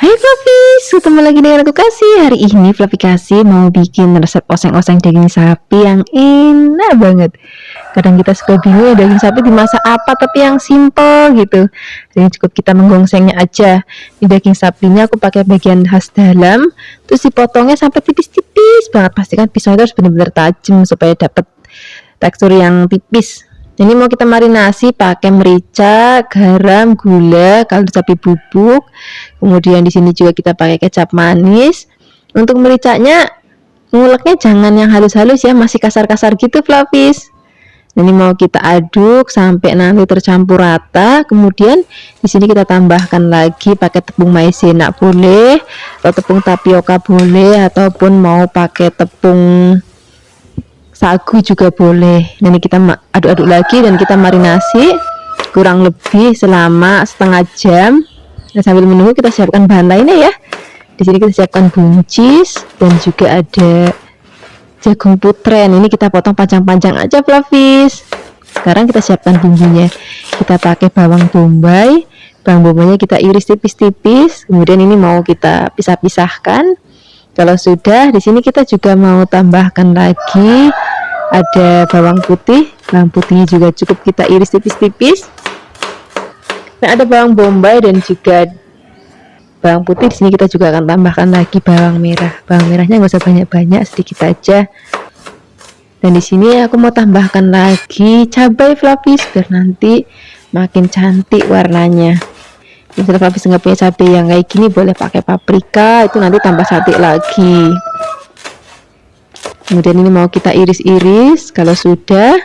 Hai Fluffy, ketemu lagi dengan aku Kasih. Hari ini Fluffy Kasih mau bikin resep oseng-oseng daging sapi yang enak banget. Kadang kita suka bingung ya, daging sapi dimasak apa tapi yang simple gitu. Jadi cukup kita menggongsengnya aja. Di daging sapinya aku pakai bagian khas dalam, terus dipotongnya sampai tipis-tipis banget. Pastikan pisau itu harus benar-benar tajam supaya dapat tekstur yang tipis. Ini mau kita marinasi pakai merica, garam, gula, kaldu sapi bubuk. Kemudian di sini juga kita pakai kecap manis. Untuk mericanya nguleknya jangan yang halus-halus ya, masih kasar-kasar gitu Fluffys. Ini mau kita aduk sampai nanti tercampur rata. Kemudian di sini kita tambahkan lagi pakai tepung maizena boleh, atau tepung tapioka boleh, ataupun mau pakai tepung sagu juga boleh. Ini kita aduk-aduk lagi dan kita marinasi kurang lebih selama setengah jam. Dan sambil menunggu kita siapkan bahan lainnya ya. Di sini kita siapkan buncis dan juga ada jagung putren. Ini kita potong panjang-panjang aja Fluffys. Sekarang kita siapkan bumbunya. Kita pakai bawang bombay. Bawang bombaynya kita iris tipis-tipis. Kemudian ini mau kita pisah-pisahkan. Kalau sudah, di sini kita juga mau tambahkan lagi ada bawang putih. Bawang putihnya juga cukup kita iris tipis-tipis. Nah, ada bawang bombay dan juga bawang putih. Di sini kita juga akan tambahkan lagi bawang merah. Bawang merahnya nggak usah banyak-banyak, sedikit aja. Dan di sini aku mau tambahkan lagi cabai Fluffys biar nanti makin cantik warnanya. Misalnya Fluffys nggak punya cabai yang kayak gini, boleh pakai paprika, itu nanti tambah cantik lagi. Kemudian ini mau kita iris-iris. Kalau sudah,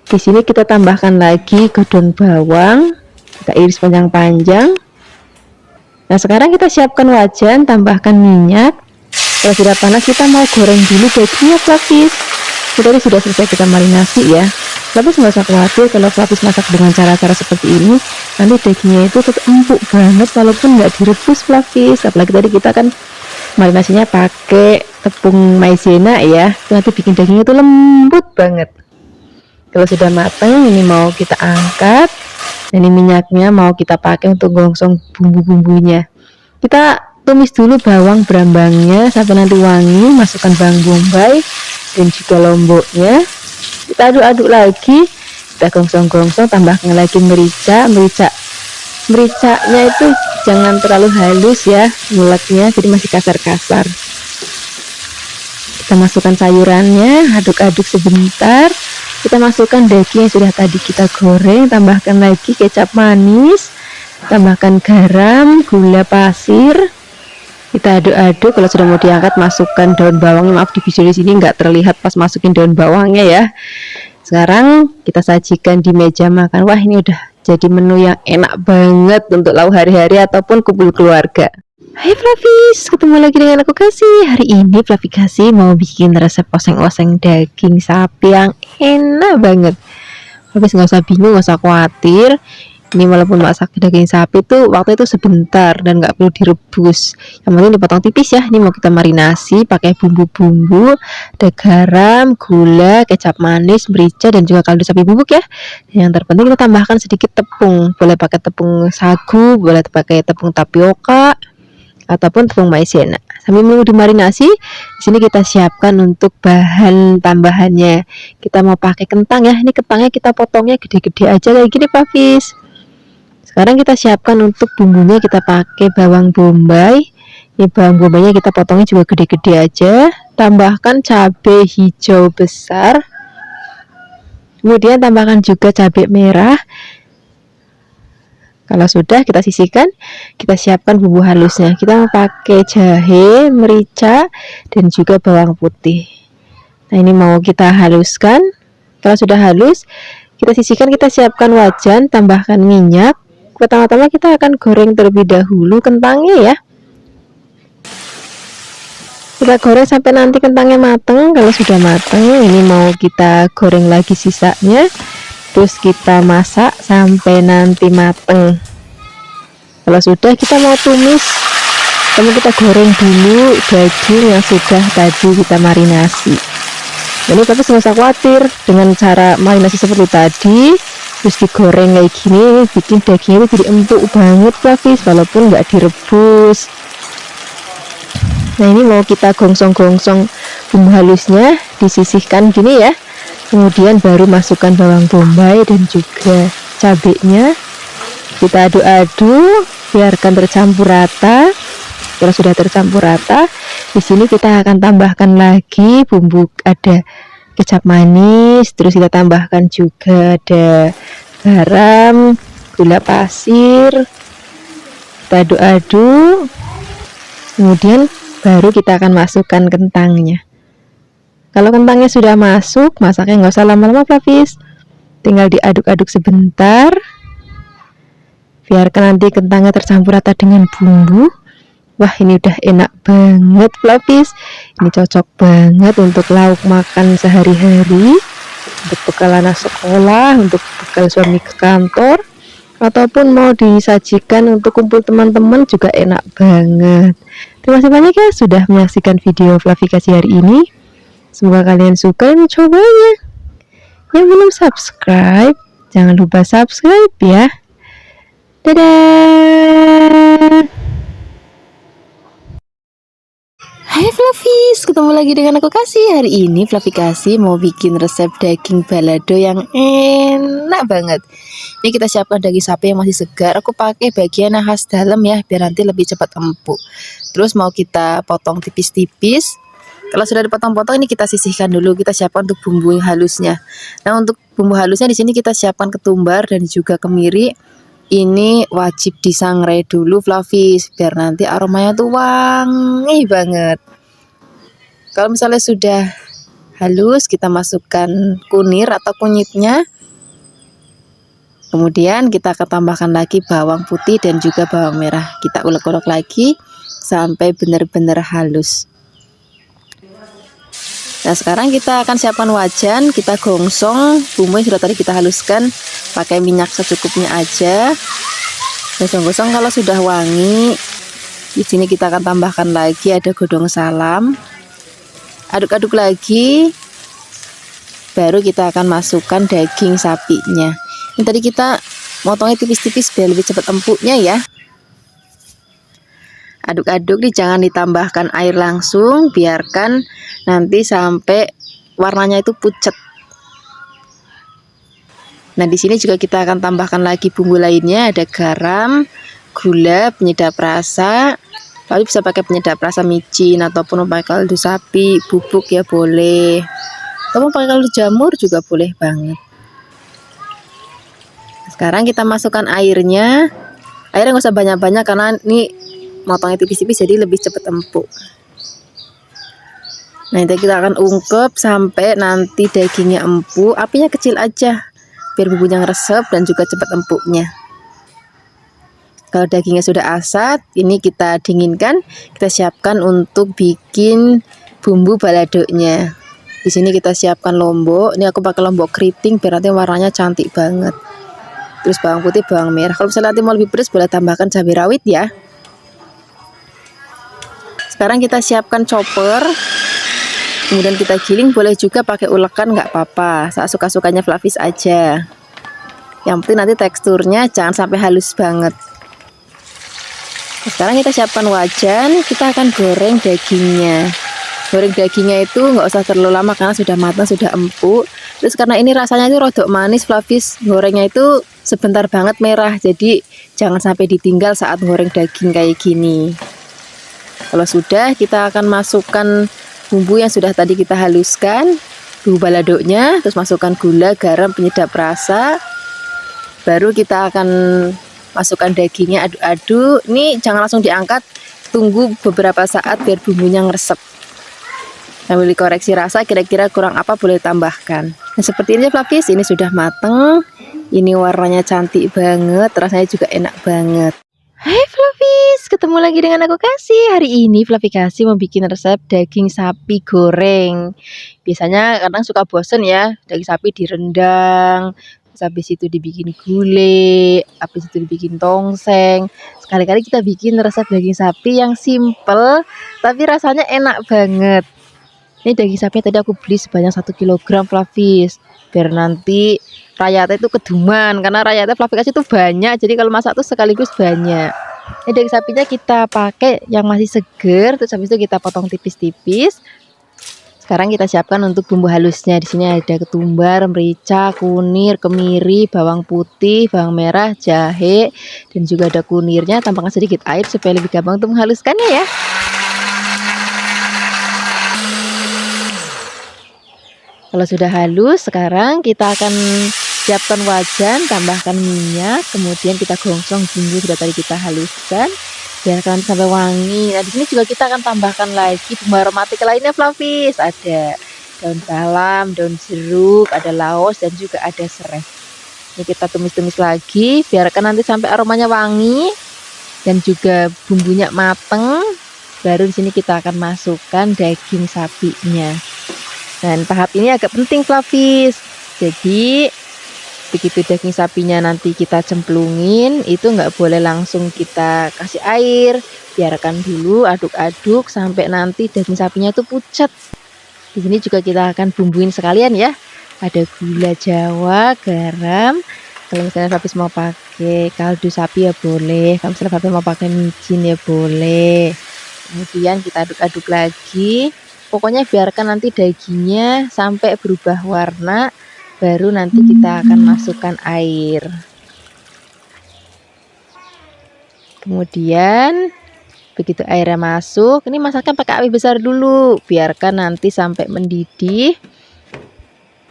di sini kita tambahkan lagi daun bawang, kita iris panjang-panjang. Nah, sekarang kita siapkan wajan, tambahkan minyak. Kalau sudah panas, kita mau goreng dulu dagingnya Fluffys. Kita ini sudah selesai kita marinasi ya. Fluffys nggak usah khawatir kalau Fluffys masak dengan cara-cara seperti ini, nanti dagingnya itu tetap empuk banget walaupun nggak direbus Fluffys. Apalagi tadi kita kan marinasinya pakai tepung maizena ya, itu nanti bikin dagingnya itu lembut banget. Kalau sudah matang, ini mau kita angkat. Ini minyaknya mau kita pakai untuk gongsong bumbu-bumbunya. Kita tumis dulu bawang berambangnya sampai nanti wangi. Masukkan bawang bombay dan juga lomboknya. Kita aduk-aduk lagi, kita gongsong-gongsong, tambahkan lagi merica. Mericanya itu jangan terlalu halus ya nguleknya, jadi masih kasar-kasar. Kita masukkan sayurannya, aduk-aduk sebentar. Kita masukkan daging yang sudah tadi kita goreng, tambahkan lagi kecap manis, tambahkan garam, gula pasir. Kita aduk-aduk. Kalau sudah mau diangkat, masukkan daun bawangnya. Maaf, di video di sini nggak terlihat pas masukin daun bawangnya ya. Sekarang kita sajikan di meja makan. Wah, ini udah jadi menu yang enak banget untuk lauk hari-hari ataupun kumpul keluarga. Hai Fluffys, ketemu lagi dengan aku Kasih. Hari ini Fluffy Kasih mau bikin resep oseng-oseng daging sapi yang enak banget. Fluffys nggak usah bingung, nggak usah khawatir. Ini walaupun masak daging sapi tuh waktu itu sebentar dan nggak perlu direbus. Yang penting dipotong tipis ya. Ini mau kita marinasi pakai bumbu-bumbu, ada garam, gula, kecap manis, merica dan juga kaldu sapi bubuk ya. Yang terpenting kita tambahkan sedikit tepung. Boleh pakai tepung sagu, boleh pakai tepung tapioka, ataupun tepung maizena. Sambil menunggu dimarinasi, di sini kita siapkan untuk bahan tambahannya. Kita mau pakai kentang ya. Ini kentangnya kita potongnya gede-gede aja kayak gini Fluffys. Sekarang kita siapkan untuk bumbunya, kita pakai bawang bombay. Ini bawang bombaynya kita potongnya juga gede-gede aja. Tambahkan cabai hijau besar. Kemudian tambahkan juga cabai merah. Kalau sudah kita sisihkan, kita siapkan bumbu halusnya. Kita mau pakai jahe, merica, dan juga bawang putih. Nah, ini mau kita haluskan. Kalau sudah halus, kita sisihkan, kita siapkan wajan, tambahkan minyak. Pertama-tama kita akan goreng terlebih dahulu kentangnya ya. Kita goreng sampai nanti kentangnya matang. Kalau sudah matang, ini mau kita goreng lagi sisanya. Terus kita masak sampai nanti matang. Kalau sudah, kita mau tumis. Kemudian kita goreng dulu daging yang sudah tadi kita marinasi. Jadi tapi nggak usah khawatir dengan cara marinasi seperti tadi. Terus digoreng kayak gini, bikin dagingnya itu jadi empuk banget Fluffys walaupun nggak direbus. Nah, ini mau kita gongsong-gongsong bumbu halusnya, disisihkan gini ya. Kemudian baru masukkan bawang bombay dan juga cabenya. Kita aduk-aduk, biarkan tercampur rata. Kalau sudah tercampur rata, di sini kita akan tambahkan lagi bumbu, ada kecap manis, terus kita tambahkan juga ada garam, gula pasir. Kita aduk-aduk. Kemudian baru kita akan masukkan kentangnya. Kalau kentangnya sudah masuk, masaknya nggak usah lama-lama Flavis, tinggal diaduk-aduk sebentar, biarkan nanti kentangnya tercampur rata dengan bumbu. Wah, ini udah enak banget Flavis, ini cocok banget untuk lauk makan sehari-hari, untuk bekal anak sekolah, untuk bekal suami ke kantor, ataupun mau disajikan untuk kumpul teman-teman juga enak banget. Terima kasih banyak ya sudah menyaksikan video Flavikasi hari ini. Semoga kalian suka mencobanya. Yang belum subscribe, jangan lupa subscribe ya. Dadah. Hai Flavis, ketemu lagi dengan aku Kasih. Hari ini Flavikasi mau bikin resep daging balado yang enak banget. Ini kita siapkan daging sapi yang masih segar. Aku pakai bagian yang khas dalam ya, biar nanti lebih cepat empuk. Terus mau kita potong tipis-tipis. Kalau sudah dipotong-potong, ini kita sisihkan dulu. Kita siapkan untuk bumbu halusnya. Nah, untuk bumbu halusnya di sini kita siapkan ketumbar dan juga kemiri. Ini wajib disangrai dulu Flavis, biar nanti aromanya tuh wangi banget. Kalau misalnya sudah halus, kita masukkan kunir atau kunyitnya. Kemudian kita akan tambahkan lagi bawang putih dan juga bawang merah. Kita ulek-ulek lagi sampai benar-benar halus. Nah, sekarang kita akan siapkan wajan. Kita gongsong bumbu yang sudah tadi kita haluskan, pakai minyak secukupnya aja. Gosong-gosong kalau sudah wangi. Di sini kita akan tambahkan lagi ada godong salam. Aduk-aduk lagi. Baru kita akan masukkan daging sapinya. Ini tadi kita motongnya tipis-tipis biar lebih cepat empuknya ya. Aduk-aduk nih, jangan ditambahkan air langsung, biarkan nanti sampai warnanya itu pucat. Nah, di sini juga kita akan tambahkan lagi bumbu lainnya, ada garam, gula, penyedap rasa. Lalu bisa pakai penyedap rasa micin ataupun pakai kaldu sapi, bubuk ya boleh. Ataupun pakai kaldu jamur juga boleh banget. Sekarang kita masukkan airnya. Airnya nggak usah banyak-banyak karena ini motongnya tipis-tipis jadi lebih cepat empuk. Nah, nanti kita akan ungkep sampai nanti dagingnya empuk. Apinya kecil aja biar bumbunya ngeresep dan juga cepat empuknya. Kalau dagingnya sudah asat, ini kita dinginkan, kita siapkan untuk bikin bumbu baladonya. Di sini kita siapkan lombok. Ini aku pakai lombok keriting biar nanti warnanya cantik banget. Terus bawang putih, bawang merah. Kalau misalnya nanti mau lebih pedas boleh tambahkan cabai rawit ya. Sekarang kita siapkan chopper, kemudian kita giling, boleh juga pakai ulekan nggak apa-apa, saat suka-sukanya Flavis aja. Yang penting nanti teksturnya jangan sampai halus banget. Sekarang kita siapkan wajan, kita akan goreng dagingnya. Goreng dagingnya itu nggak usah terlalu lama karena sudah matang, sudah empuk. Terus karena ini rasanya itu rodok manis, Flavis gorengnya itu sebentar banget merah, jadi jangan sampai ditinggal saat goreng daging kayak gini. Kalau sudah, kita akan masukkan bumbu yang sudah tadi kita haluskan, bumbu baladonya, terus masukkan gula, garam, penyedap rasa. Baru kita akan masukkan dagingnya, aduk-aduk. Ini jangan langsung diangkat, tunggu beberapa saat biar bumbunya ngeresep. Sambil dikoreksi rasa, kira-kira kurang apa boleh tambahkan. Nah, seperti ini Flavis, ini sudah mateng. Ini warnanya cantik banget, rasanya juga enak banget. Hai Flavis, ketemu lagi dengan aku Kasih. Hari ini Flavikasi mau bikin resep daging sapi goreng. Biasanya kadang suka bosen ya, daging sapi direndang, habis itu dibikin gulai, habis itu dibikin tongseng. Sekali-kali kita bikin resep daging sapi yang simple tapi rasanya enak banget. Ini daging sapi tadi aku beli sebanyak 1 kg Flavis, biar nanti rayatnya itu keduman, karena rayatnya Flavikasi itu banyak, jadi kalau masak tuh sekaligus banyak. Daging sapinya kita pakai yang masih seger, terus habis itu kita potong tipis-tipis. Sekarang kita siapkan untuk bumbu halusnya. Di sini ada ketumbar, merica, kunir, kemiri, bawang putih, bawang merah, jahe, dan juga ada kunirnya. Tambahkan sedikit air supaya lebih gampang untuk menghaluskannya ya. Kalau sudah halus, sekarang kita akan siapkan wajan, tambahkan minyak, kemudian kita gongsong bumbu sudah tadi kita haluskan, biarkan sampai wangi. Nah, di sini juga kita akan tambahkan lagi bumbu aromatik lainnya, Flavis. Ada daun salam, daun jeruk, ada laos, dan juga ada serai. Ini kita tumis-tumis lagi, biarkan nanti sampai aromanya wangi dan juga bumbunya mateng. Baru di sini kita akan masukkan daging sapinya. Dan tahap ini agak penting, Flavis. Jadi begitu daging sapinya nanti kita cemplungin, itu nggak boleh langsung kita kasih air, biarkan dulu aduk-aduk sampai nanti daging sapinya itu pucat. Di sini juga kita akan bumbuin sekalian ya, ada gula Jawa, garam. Kalau misalnya Flavis mau pakai kaldu sapi ya boleh, kalau misalnya Flavis mau pakai micin ya boleh. Kemudian kita aduk-aduk lagi, pokoknya biarkan nanti dagingnya sampai berubah warna. Baru nanti kita akan masukkan air. Kemudian begitu airnya masuk, ini masaknya pakai api besar dulu, biarkan nanti sampai mendidih.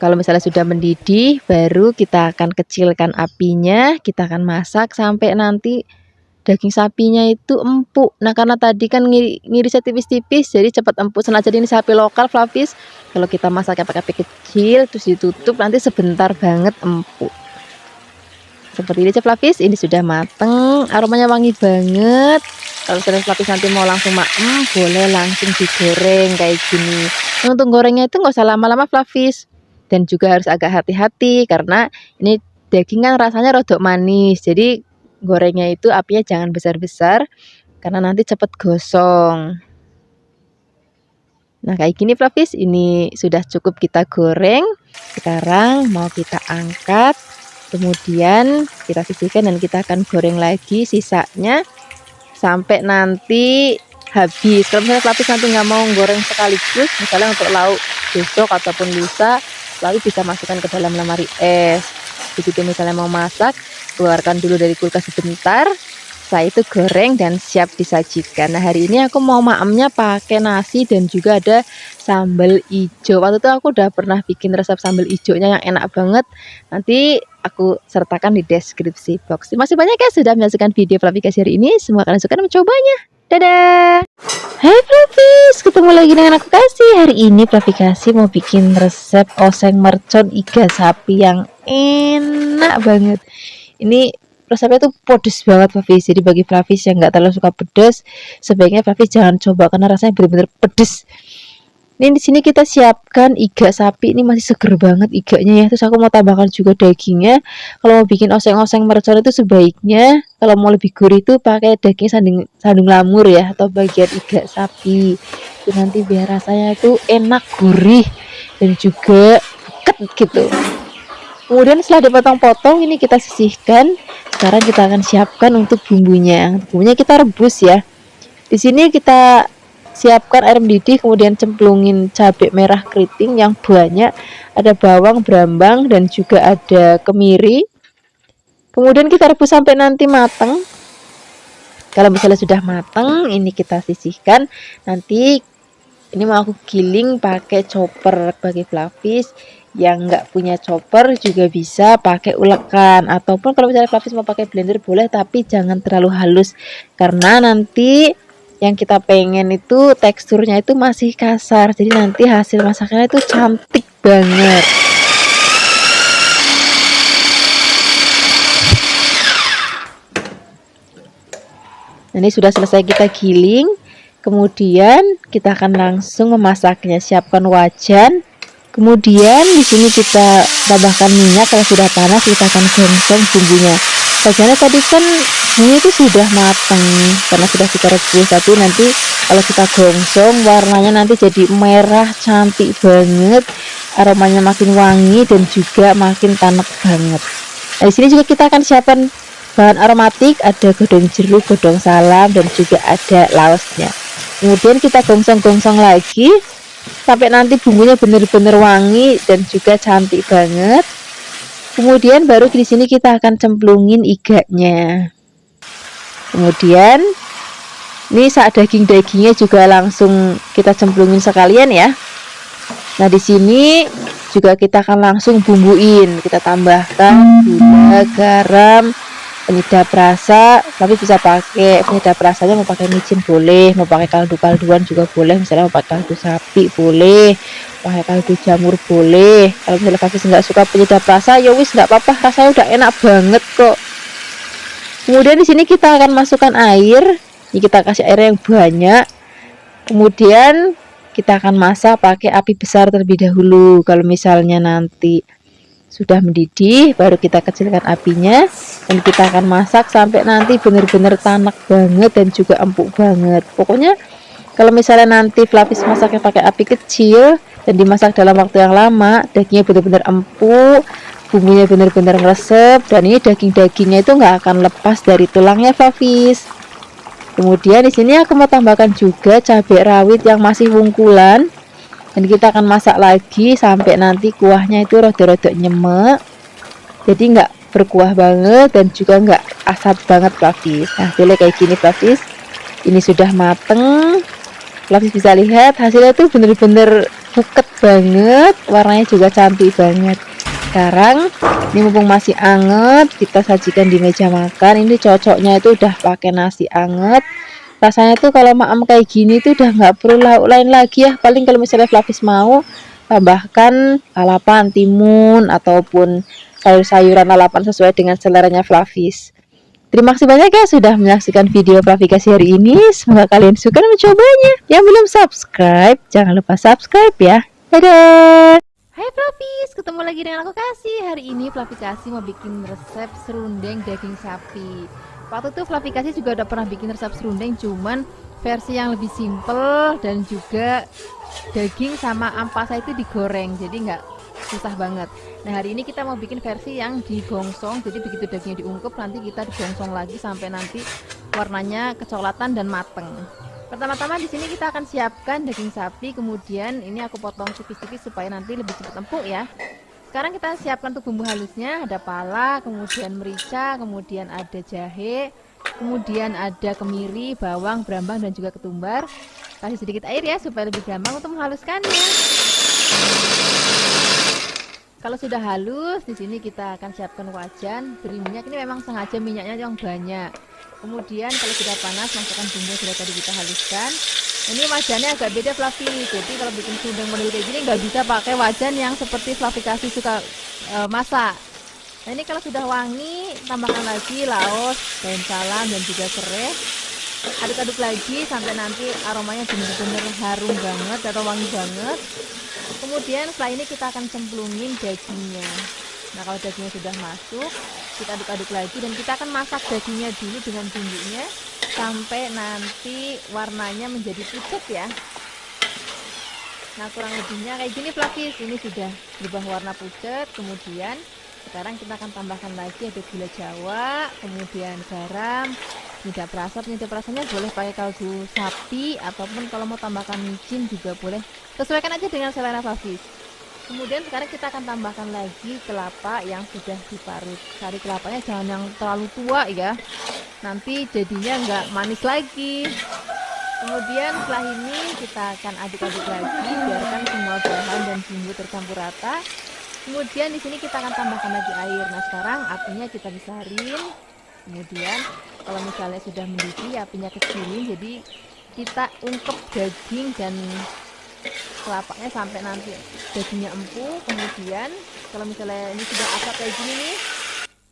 Kalau misalnya sudah mendidih, baru kita akan kecilkan apinya, kita akan masak sampai nanti daging sapinya itu empuk. Nah, karena tadi kan ngirisnya tipis-tipis, jadi cepat empuk. Sengaja ini sapi lokal, Flavis. Kalau kita masaknya pakai api kecil, terus ditutup, nanti sebentar banget empuk. Seperti ini aja, Flavis. Ini sudah mateng, aromanya wangi banget. Kalau misalnya Flavis nanti mau langsung maem, boleh langsung digoreng kayak gini. Nah, untuk gorengnya itu nggak usah lama-lama, Flavis. Dan juga harus agak hati-hati karena ini daging kan rasanya rodok manis. Jadi gorengnya itu apinya jangan besar-besar karena nanti cepet gosong. Nah, kayak gini, Flavis, ini sudah cukup kita goreng. Sekarang mau kita angkat, kemudian kita sisihkan dan kita akan goreng lagi sisanya sampai nanti habis. Kalau misalnya Flavis nanti nggak mau goreng sekaligus, misalnya untuk lauk besok ataupun lusa, Flavis bisa masukkan ke dalam lemari es. Begitu misalnya mau masak, keluarkan dulu dari kulkas sebentar, setelah itu goreng dan siap disajikan. Nah, hari ini aku mau maemnya pakai nasi dan juga ada sambal ijo. Waktu itu aku udah pernah bikin resep sambal ijonya yang enak banget, nanti aku sertakan di deskripsi box. Masih banyak ya sudah menyaksikan video Flavikasi hari ini, semoga kalian suka dan mencobanya. Dadah. Hai Flavis, ketemu lagi dengan aku Kasih. Hari ini Flavikasi mau bikin resep oseng mercon iga sapi yang enak banget. Ini resepnya tuh pedes banget, Flavis. Jadi bagi Flavis yang nggak terlalu suka pedes, sebaiknya Flavis jangan coba karena rasanya benar-benar pedes. Ini di sini kita siapkan iga sapi, ini masih seger banget iganya ya. Terus aku mau tambahkan juga dagingnya. Kalau mau bikin oseng-oseng mercon itu sebaiknya kalau mau lebih gurih itu pakai daging sandung lamur ya, atau bagian iga sapi. Itu nanti biar rasanya itu enak, gurih dan juga ket gitu. Kemudian setelah dipotong-potong ini kita sisihkan. Sekarang kita akan siapkan untuk bumbunya. Bumbunya kita rebus ya. Di sini kita siapkan air mendidih, kemudian cemplungin cabai merah keriting yang banyak, ada bawang brambang dan juga ada kemiri. Kemudian kita rebus sampai nanti matang. Kalau misalnya sudah matang, ini kita sisihkan. Nanti ini mau aku giling pakai chopper. Bagi Flavis yang nggak punya chopper juga bisa pakai ulekan, ataupun kalau misalnya Flavis mau pakai blender boleh, tapi jangan terlalu halus karena nanti yang kita pengen itu teksturnya itu masih kasar, jadi nanti hasil masakannya itu cantik banget. Nah, ini sudah selesai kita giling, kemudian kita akan langsung memasaknya. Siapkan wajan, kemudian di sini kita tambahkan minyak. Kalau sudah panas kita akan gongsong bumbunya. Wajannya tadi kan ini itu sudah matang karena sudah kita rebus, tapi nanti kalau kita gongsong warnanya nanti jadi merah cantik banget, aromanya makin wangi dan juga makin tanek banget. Nah, di sini juga kita akan siapkan bahan aromatik, ada godong jeruk, godong salam, dan juga ada laosnya. Kemudian kita gongsong-gongsong lagi sampai nanti bumbunya benar-benar wangi dan juga cantik banget. Kemudian baru di sini kita akan cemplungin iganya. Kemudian ini saat daging-dagingnya juga langsung kita cemplungin sekalian ya. Nah, di sini juga kita akan langsung bumbuin. Kita tambahkan gula, garam, penyedap rasa. Tapi bisa pakai penyedap rasanya, mau pakai micin boleh, mau pakai kaldu-kalduan juga boleh. Misalnya mau pakai kaldu sapi boleh, pakai kaldu jamur boleh. Kalau misalnya Fafis nggak suka penyedap rasa, ya wis nggak apa-apa, rasanya udah enak banget kok. Kemudian di sini kita akan masukkan air. Ini kita kasih air yang banyak. Kemudian kita akan masak pakai api besar terlebih dahulu. Kalau misalnya nanti sudah mendidih, baru kita kecilkan apinya dan kita akan masak sampai nanti benar-benar tanak banget dan juga empuk banget. Pokoknya kalau misalnya nanti Flavis masaknya pakai api kecil dan dimasak dalam waktu yang lama, dagingnya benar-benar empuk, bumbunya benar-benar meresep, dan ini daging-dagingnya itu nggak akan lepas dari tulangnya Flavis. Kemudian di sini aku mau tambahkan juga cabai rawit yang masih wungkulan, dan kita akan masak lagi sampai nanti kuahnya itu rada-rada nyemek, jadi nggak berkuah banget dan juga nggak asap banget Flavis. Nah, boleh kayak gini Flavis. Ini sudah mateng. Flavis bisa lihat hasilnya tuh bener-bener buket banget, warnanya juga cantik banget. Sekarang ini mumpung masih anget, kita sajikan di meja makan. Ini cocoknya itu udah pakai nasi anget. Rasanya tuh kalau maem kayak gini tuh udah nggak perlu lauk lain lagi ya. Paling kalau misalnya Flavis mau tambahkan lalapan, timun, ataupun sayur-sayuran lalapan sesuai dengan seleranya Flavis. Terima kasih banyak ya sudah menyaksikan video Flavikasi hari ini. Semoga kalian suka dan mencobanya. Yang belum subscribe, jangan lupa subscribe ya. Dadah. Hai Flavis, ketemu lagi dengan aku Kasih. Hari ini Flavikasi mau bikin resep serundeng daging sapi. Waktu itu Flavikasi juga udah pernah bikin resep serundeng, cuman versi yang lebih simple dan juga daging sama ampasa itu digoreng, jadi nggak susah banget. Nah, hari ini kita mau bikin versi yang digongsong, jadi begitu dagingnya diungkep nanti kita digongsong lagi sampai nanti warnanya kecoklatan dan mateng. Pertama-tama di sini kita akan siapkan daging sapi, kemudian ini aku potong tipis-tipis supaya nanti lebih cepat empuk ya. Sekarang kita siapkan untuk bumbu halusnya, ada pala, kemudian merica, kemudian ada jahe, kemudian ada kemiri, bawang, brambang, dan juga ketumbar. Kasih sedikit air ya supaya lebih gampang untuk menghaluskannya. Kalau sudah halus, di sini kita akan siapkan wajan, beri minyak. Ini memang sengaja minyaknya yang banyak. Kemudian kalau sudah panas, masukkan bumbu yang sudah tadi kita haluskan. Ini wajannya agak beda Flavi, jadi kalau bikin serundeng model kayak gini nggak bisa pakai wajan yang seperti Flavikasi suka masak. Nah, ini kalau sudah wangi, tambahkan lagi laos, daun salam, dan juga serai. Aduk-aduk lagi sampai nanti aromanya benar-benar harum banget atau wangi banget. Kemudian setelah ini kita akan cemplungin dagingnya. Nah, kalau dagingnya sudah masuk, kita aduk-aduk lagi dan kita akan masak dagingnya dulu dengan bumbunya sampai nanti warnanya menjadi pucat ya. Nah, kurang lebihnya kayak gini Flavis. Ini sudah berubah warna pucat. Kemudian sekarang kita akan tambahkan lagi ada gula jawa, kemudian garam, penyedap rasa. Penyedap rasanya boleh pakai kaldu sapi ataupun kalau mau tambahkan micin juga boleh. Sesuaikan aja dengan selera Flavis. Kemudian sekarang kita akan tambahkan lagi kelapa yang sudah diparut. Sari kelapanya jangan yang terlalu tua ya, nanti jadinya nggak manis lagi. Kemudian setelah ini kita akan aduk-aduk lagi, biarkan semua bahan dan bumbu tercampur rata. Kemudian di sini kita akan tambahkan lagi air. Nah, sekarang apinya kita besarin. Kemudian kalau misalnya sudah mendidih, apinya kecilin, jadi kita ungkep daging dan kelapanya sampai nanti dagingnya empuk. Kemudian kalau misalnya ini sudah asap kayak gini nih,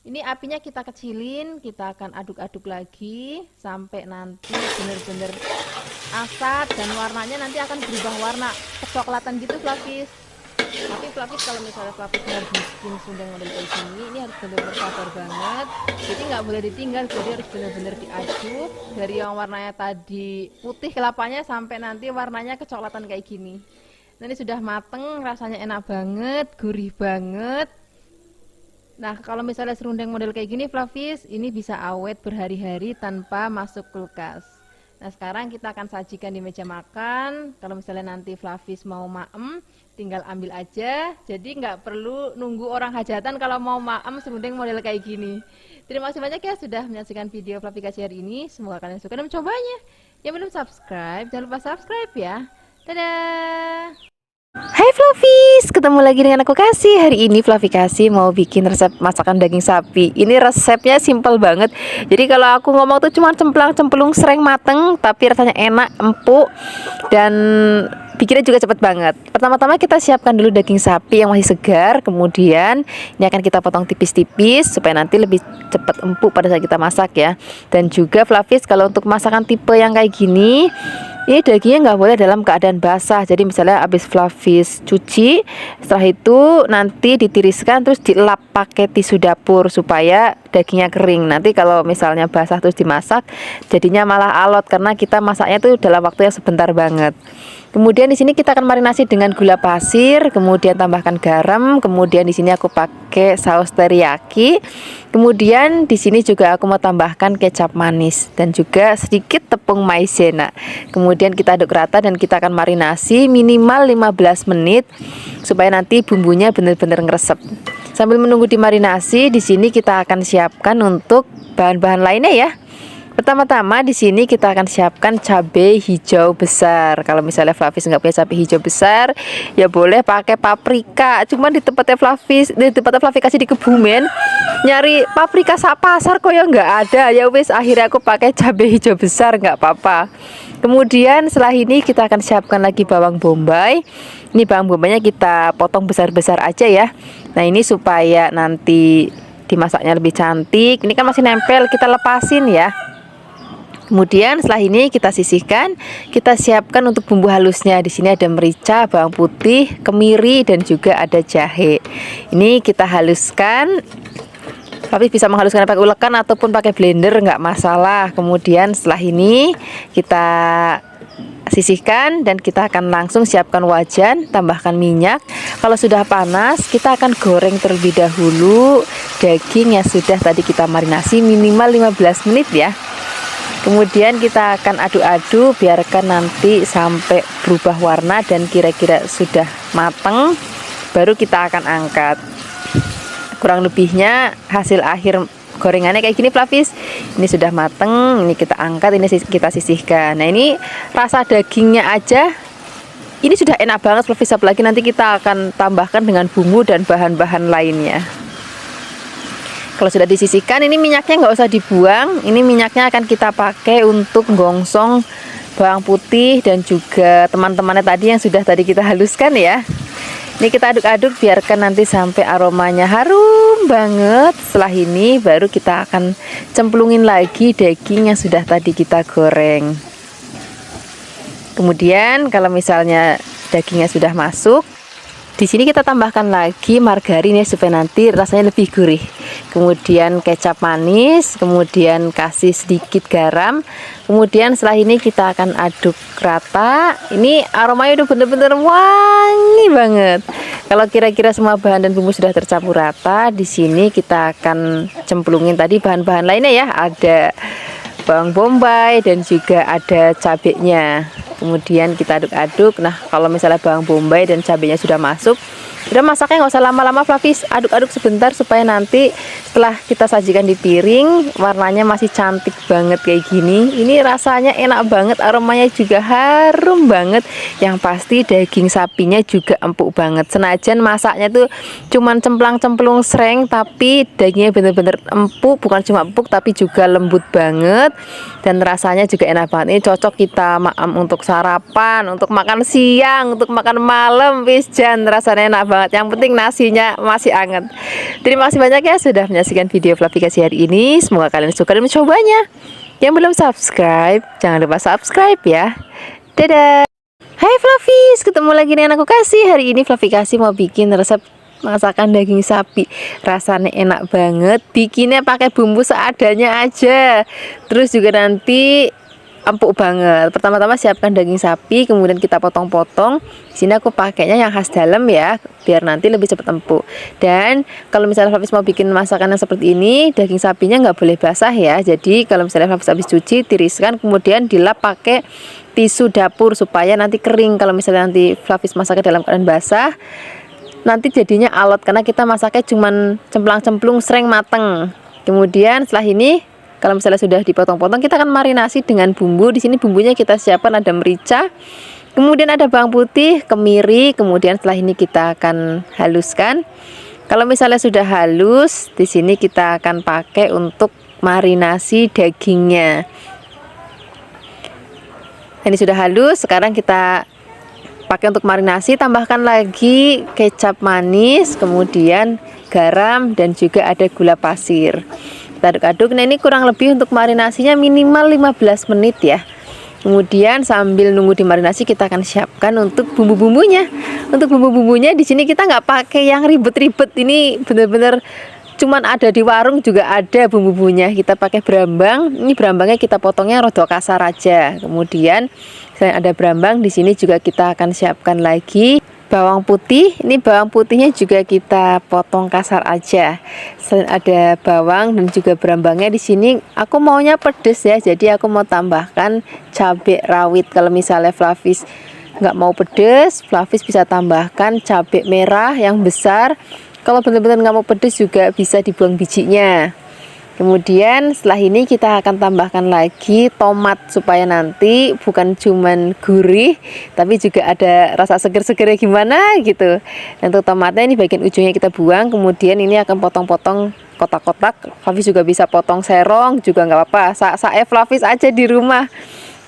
ini apinya kita kecilin, kita akan aduk-aduk lagi sampai nanti benar-benar asap dan warnanya nanti akan berubah warna kecoklatan gitu Flavis. Tapi Flavis kalau misalnya Flavis mau bikin serundeng model kayak gini, ini harus benar-benar sabar banget, jadi nggak boleh ditinggal, jadi harus benar-benar diaduk dari yang warnanya tadi putih kelapanya sampai nanti warnanya kecoklatan kayak gini. Nah, ini sudah mateng, rasanya enak banget, gurih banget. Nah, kalau misalnya serundeng model kayak gini, Flavis, ini bisa awet berhari-hari tanpa masuk kulkas. Nah, sekarang kita akan sajikan di meja makan. Kalau misalnya nanti Flavis mau maem, tinggal ambil aja. Jadi nggak perlu nunggu orang hajatan kalau mau maem serundeng model kayak gini. Terima kasih banyak ya sudah menyaksikan video Flavis hari ini. Semoga kalian suka dan mencobanya. Yang belum subscribe, jangan lupa subscribe ya. Dadah! Hai Flavis, ketemu lagi dengan aku Kasih. Hari ini Flavi Kasih mau bikin resep masakan daging sapi. Ini resepnya simple banget. Jadi kalau aku ngomong tuh cuma cemplang-cemplung sereng mateng, tapi rasanya enak, empuk, dan bikinnya juga cepet banget. Pertama-tama kita siapkan dulu daging sapi yang masih segar. Kemudian ini akan kita potong tipis-tipis supaya nanti lebih cepat empuk pada saat kita masak ya. Dan juga Flavis, kalau untuk masakan tipe yang kayak gini, ini dagingnya nggak boleh dalam keadaan basah. Jadi misalnya habis Flavis cuci, setelah itu nanti ditiriskan terus dilap pakai tisu dapur supaya dagingnya kering. Nanti kalau misalnya basah terus dimasak, jadinya malah alot karena kita masaknya tuh dalam waktu yang sebentar banget. Kemudian di sini kita akan marinasi dengan gula pasir, kemudian tambahkan garam, kemudian di sini aku pakai saus teriyaki. Kemudian di sini juga aku mau tambahkan kecap manis dan juga sedikit tepung maizena. Kemudian kita aduk rata dan kita akan marinasi minimal 15 menit supaya nanti bumbunya benar-benar ngeresep. Sambil menunggu dimarinasi, di sini kita akan siapkan untuk bahan-bahan lainnya ya. Pertama-tama di sini kita akan siapkan cabai hijau besar. Kalau misalnya Flavis nggak punya cabai hijau besar, ya boleh pakai paprika. Cuman di tempatnya Flavi kasih di Kebumen, nyari paprika sak pasar kok ya nggak ada. Ya wis, akhirnya aku pakai cabai hijau besar, nggak apa-apa. Kemudian setelah ini kita akan siapkan lagi bawang bombay. Ini bawang bombaynya kita potong besar-besar aja ya. Nah ini supaya nanti dimasaknya lebih cantik. Ini kan masih nempel, kita lepasin ya. Kemudian setelah ini kita sisihkan, kita siapkan untuk bumbu halusnya. Di sini ada merica, bawang putih, kemiri, dan juga ada jahe. Ini kita haluskan. Tapi bisa menghaluskan pakai ulekan ataupun pakai blender, nggak masalah. Kemudian setelah ini kita sisihkan dan kita akan langsung siapkan wajan, tambahkan minyak. Kalau sudah panas, kita akan goreng terlebih dahulu daging yang sudah tadi kita marinasi minimal 15 menit ya. Kemudian kita akan aduk-aduk, biarkan nanti sampai berubah warna dan kira-kira sudah matang, baru kita akan angkat. Kurang lebihnya hasil akhir gorengannya kayak gini Flavis. Ini sudah mateng, ini kita angkat, ini kita sisihkan. Nah ini rasa dagingnya aja ini sudah enak banget Flavis, apalagi nanti kita akan tambahkan dengan bumbu dan bahan-bahan lainnya. Kalau sudah disisihkan, ini minyaknya nggak usah dibuang. Ini minyaknya akan kita pakai untuk gongsong bawang putih dan juga teman-temannya tadi yang sudah tadi kita haluskan ya. Ini kita aduk-aduk, biarkan nanti sampai aromanya harum banget. Setelah ini baru kita akan cemplungin lagi daging yang sudah tadi kita goreng. Kemudian kalau misalnya dagingnya sudah masuk, di sini kita tambahkan lagi margarin ya supaya nanti rasanya lebih gurih. Kemudian kecap manis, kemudian kasih sedikit garam. Kemudian setelah ini kita akan aduk rata. Ini aromanya udah bener-bener wangi banget. Kalau kira-kira semua bahan dan bumbu sudah tercampur rata, di sini kita akan cemplungin tadi bahan-bahan lainnya ya. Ada bawang bombay dan juga ada cabenya. Kemudian kita aduk-aduk. Nah kalau misalnya bawang bombay dan cabenya sudah masuk, udah masaknya nggak usah lama-lama Flavis, aduk-aduk sebentar supaya nanti setelah kita sajikan di piring warnanya masih cantik banget kayak gini. Ini rasanya enak banget, aromanya juga harum banget. Yang pasti daging sapinya juga empuk banget. Senajan masaknya tuh cuman cemplang-cemplung sereng, tapi dagingnya bener-bener empuk, bukan cuma empuk tapi juga lembut banget dan rasanya juga enak banget. Ini cocok kita maam untuk sarapan, untuk makan siang, untuk makan malam, wis jan rasanya enak banget. Yang penting nasinya masih anget. Terima kasih banyak ya sudah menyaksikan video Flavi Kasih hari ini. Semoga kalian suka dan mencobanya. Yang belum subscribe, jangan lupa subscribe ya. Dadah. Hai Flavis, ketemu lagi dengan aku Kasih. Hari ini Flavi Kasih mau bikin resep masakan daging sapi. Rasanya enak banget. Bikinnya pakai bumbu seadanya aja. Terus juga nanti empuk banget. Pertama-tama siapkan daging sapi, kemudian kita potong-potong. Di sini aku pakainya yang khas dalam ya, biar nanti lebih cepat empuk. Dan kalau misalnya Flavis mau bikin masakan yang seperti ini, daging sapinya nggak boleh basah ya. Jadi kalau misalnya Flavis habis cuci, tiriskan, kemudian dilap pakai tisu dapur supaya nanti kering. Kalau misalnya nanti Flavis masaknya dalam keadaan basah, nanti jadinya alot karena kita masaknya cuman cemplang-cemplung sreng mateng. Kemudian setelah ini kalau misalnya sudah dipotong-potong, kita akan marinasi dengan bumbu. Di sini bumbunya kita siapkan ada merica, kemudian ada bawang putih, kemiri, kemudian setelah ini kita akan haluskan. Kalau misalnya sudah halus, di sini kita akan pakai untuk marinasi dagingnya. Ini sudah halus, sekarang kita pakai untuk marinasi. Tambahkan lagi kecap manis, kemudian garam, dan juga ada gula pasir. Kita aduk-aduk. Nah, ini kurang lebih untuk marinasinya minimal 15 menit ya. Kemudian sambil nunggu dimarinasi, kita akan siapkan untuk bumbu-bumbunya. Untuk bumbu-bumbunya di sini kita nggak pakai yang ribet-ribet. Ini benar-benar cuman ada di warung juga ada bumbu-bumbunya. Kita pakai berambang. Ini berambangnya kita potongnya rada kasar aja. Kemudian selain ada berambang, di sini juga kita akan siapkan lagi bawang putih. Ini bawang putihnya juga kita potong kasar aja. Selain ada bawang dan juga berambangnya, di sini aku maunya pedes ya. Jadi aku mau tambahkan cabai rawit. Kalau misalnya Flavis nggak mau pedes, Flavis bisa tambahkan cabai merah yang besar. Kalau benar-benar nggak mau pedes juga bisa dibuang bijinya. Kemudian setelah ini kita akan tambahkan lagi tomat supaya nanti bukan cuman gurih tapi juga ada rasa seger-segernya gimana gitu. Dan untuk tomatnya ini bagian ujungnya kita buang, kemudian ini akan potong-potong kotak-kotak. Flavis juga bisa potong serong juga nggak apa-apa. Saya Flavis aja di rumah.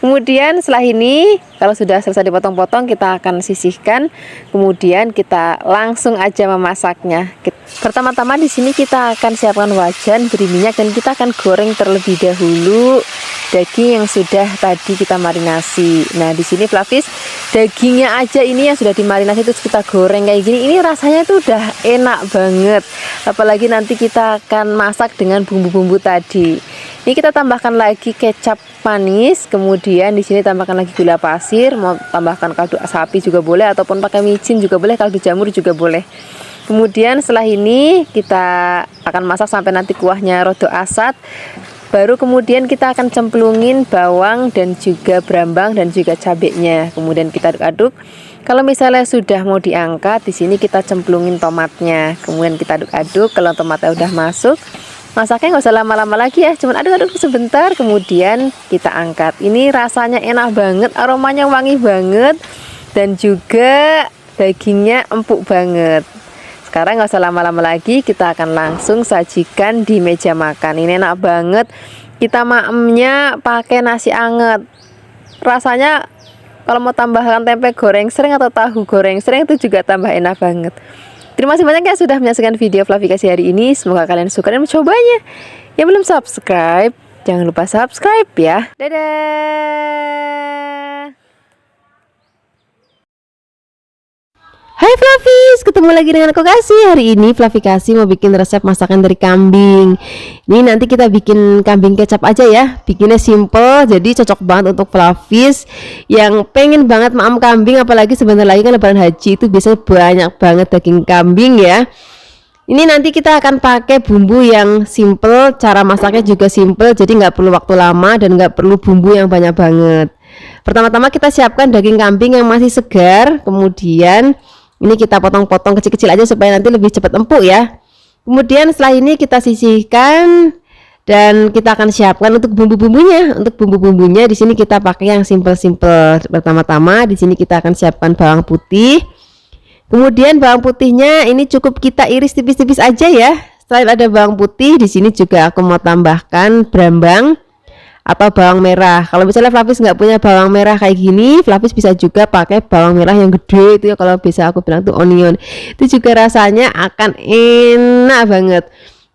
Kemudian setelah ini kalau sudah selesai dipotong-potong, kita akan sisihkan. Kemudian kita langsung aja memasaknya. Pertama-tama di sini kita akan siapkan wajan, beri minyak, dan kita akan goreng terlebih dahulu daging yang sudah tadi kita marinasi. Nah, di sini Flavis dagingnya aja ini yang sudah dimarinasi terus kita goreng kayak gini. Ini rasanya tuh udah enak banget. Apalagi nanti kita akan masak dengan bumbu-bumbu tadi. Ini kita tambahkan lagi kecap manis, kemudian di sini tambahkan lagi gula pasir, mau tambahkan kaldu sapi juga boleh ataupun pakai micin juga boleh, kaldu jamur juga boleh. Kemudian setelah ini kita akan masak sampai nanti kuahnya rodo asat. Baru kemudian kita akan cemplungin bawang dan juga berambang dan juga cabenya. Kemudian kita aduk-aduk. Kalau misalnya sudah mau diangkat, di sini kita cemplungin tomatnya. Kemudian kita aduk-aduk. Kalau tomatnya udah masuk, masaknya nggak usah lama-lama lagi ya, cuman aduk-aduk sebentar, kemudian kita angkat. Ini rasanya enak banget, aromanya wangi banget, dan juga dagingnya empuk banget. Sekarang nggak usah lama-lama lagi, kita akan langsung sajikan di meja makan. Ini enak banget, kita maemnya pakai nasi anget. Rasanya kalau mau tambahkan tempe goreng sering atau tahu goreng sering itu juga tambah enak banget. Terima kasih banyak ya sudah menyaksikan video Flavikasi hari ini. Semoga kalian suka dan mencobanya. Yang belum subscribe, jangan lupa subscribe ya. Dadah. Hai Flavis, ketemu lagi dengan aku Kasih. Hari ini Flavikasi mau bikin resep masakan dari kambing. Ini nanti kita bikin kambing kecap aja ya. Bikinnya simple, jadi cocok banget untuk Flavis yang pengen banget maam kambing. Apalagi sebentar lagi kan lebaran haji, itu biasanya banyak banget daging kambing ya. Ini nanti kita akan pakai bumbu yang simple, cara masaknya juga simple, jadi nggak perlu waktu lama dan nggak perlu bumbu yang banyak banget. Pertama-tama kita siapkan daging kambing yang masih segar, kemudian ini kita potong-potong kecil-kecil aja supaya nanti lebih cepat empuk ya. Kemudian setelah ini kita sisihkan dan kita akan siapkan untuk bumbu-bumbunya. Untuk bumbu-bumbunya di sini kita pakai yang simple-simple. Pertama-tama di sini kita akan siapkan bawang putih. Kemudian bawang putihnya ini cukup kita iris tipis-tipis aja ya. Selain ada bawang putih, di sini juga aku mau tambahkan berambang atau bawang merah. Kalau misalnya Flavis nggak punya bawang merah kayak gini, Flavis bisa juga pakai bawang merah yang gede itu ya, kalau bisa aku bilang tuh onion. Itu juga rasanya akan enak banget.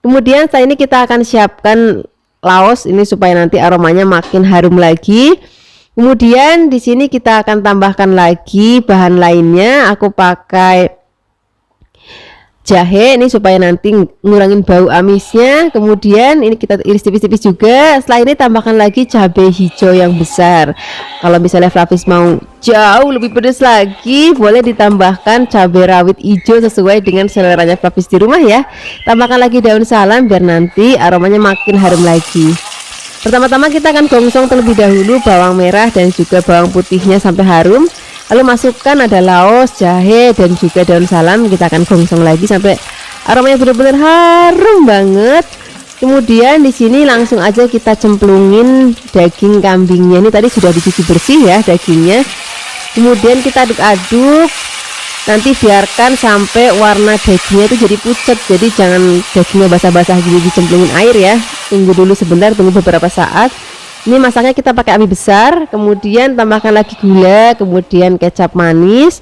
Kemudian setelah ini kita akan siapkan laos ini supaya nanti aromanya makin harum lagi. Kemudian di sini kita akan tambahkan lagi bahan lainnya. Aku pakai jahe ini supaya nanti ngurangin bau amisnya. Kemudian ini kita iris tipis-tipis juga. Setelah ini tambahkan lagi cabai hijau yang besar. Kalau misalnya Flavis mau jauh lebih pedas lagi, boleh ditambahkan cabai rawit hijau sesuai dengan seleranya Flavis di rumah ya. Tambahkan lagi daun salam biar nanti aromanya makin harum lagi. Pertama-tama kita akan gongsong terlebih dahulu bawang merah dan juga bawang putihnya sampai harum. Lalu masukkan ada laos, jahe, dan juga daun salam. Kita akan gongsong lagi sampai aromanya benar-benar harum banget. Kemudian di sini langsung aja kita cemplungin daging kambingnya. Ini tadi sudah dicuci bersih ya dagingnya. Kemudian kita aduk-aduk. Nanti biarkan sampai warna dagingnya itu jadi pucat. Jadi jangan dagingnya basah-basah gini dicemplungin air ya. Tunggu dulu sebentar, tunggu beberapa saat. Ini masaknya kita pakai api besar, kemudian tambahkan lagi gula, kemudian kecap manis.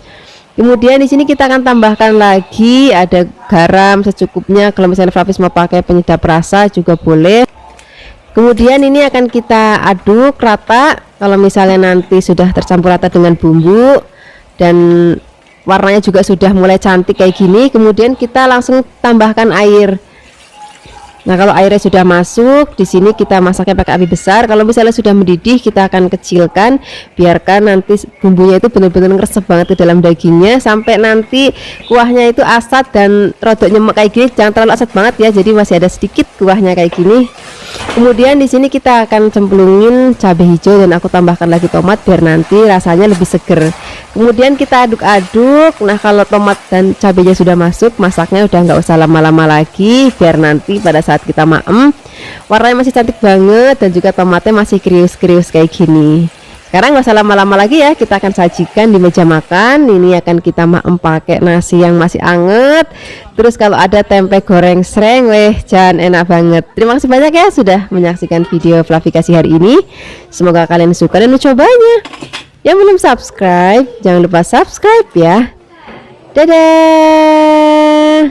Kemudian di sini kita akan tambahkan lagi ada garam secukupnya. Kalau misalnya Flavis mau pakai penyedap rasa juga boleh. Kemudian ini akan kita aduk rata. Kalau misalnya nanti sudah tercampur rata dengan bumbu dan warnanya juga sudah mulai cantik kayak gini, kemudian kita langsung tambahkan air. Nah, kalau airnya sudah masuk, di sini kita masaknya pakai api besar. Kalau misalnya sudah mendidih, kita akan kecilkan, biarkan nanti bumbunya itu benar-benar ngeresep banget ke dalam dagingnya sampai nanti kuahnya itu asat dan rodok nyemek kayak gini. Jangan terlalu asat banget ya, jadi masih ada sedikit kuahnya kayak gini. Kemudian di sini kita akan cemplungin cabai hijau dan aku tambahkan lagi tomat biar nanti rasanya lebih seger. Kemudian kita aduk-aduk. Nah, kalau tomat dan cabainya sudah masuk, masaknya udah nggak usah lama-lama lagi biar nanti pada saat kita maem warnanya masih cantik banget dan juga tomatnya masih krius-krius kayak gini. Sekarang nggak usah lama-lama lagi ya, kita akan sajikan di meja makan. Ini akan kita maem pakai nasi yang masih anget. Terus kalau ada tempe goreng sreng, jangan enak banget. Terima kasih banyak ya sudah menyaksikan video Flavikasi hari ini. Semoga kalian suka dan mencobanya. Yang belum subscribe, jangan lupa subscribe ya. Dadah.